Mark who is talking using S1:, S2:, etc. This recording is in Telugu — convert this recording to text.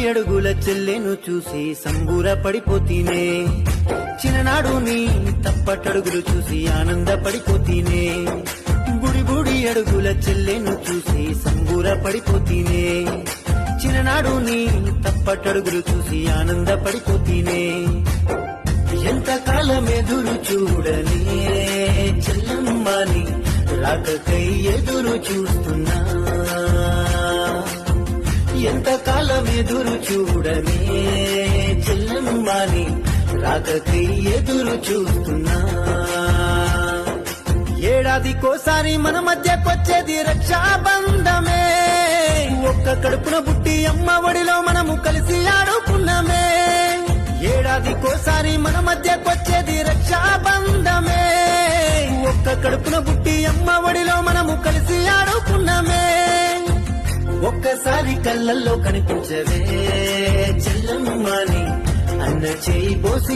S1: అడుగుల చెల్లెను చూసి సంబూర పడిపోతీనే, చిన్ననాడు నీ తప్పటడుగులు చూసి ఆనంద పడిపోతీనే. బుడి బుడి అడుగుల చెల్లెను చూసి సంబూర పడిపోతీనే, చిన్ననాడు నీ తప్పటడుగులు చూసి ఆనంద పడిపోతీనే. ఎంతకాలం ఎదురు చూడనే చెల్లమ్మని రాకకై ఎదురు చూస్తున్నా, ఎంతకాలం ఎదురు చూడనే చెల్లమ్మని రాకకై ఎదురు చూస్తున్నా. ఏడాదికోసారి మన మధ్యకొచ్చేది రక్షాబంధమే, ఒక్క కడుపున బుట్టి అమ్మ ఒడిలో మనము కలిసి ఆడుకున్నామే. ఏడాదికోసారి మన మధ్యకొచ్చేది రక్షాబంధమే, ఒక్క కడుపున బుట్టి అమ్మ ఒడిలో మనము కలిసి ఆడుకున్నామే. ఒక్కసారి కళ్ళల్లో కనిపించవే చెల్లమ్మని, అన్న చేయి బోసి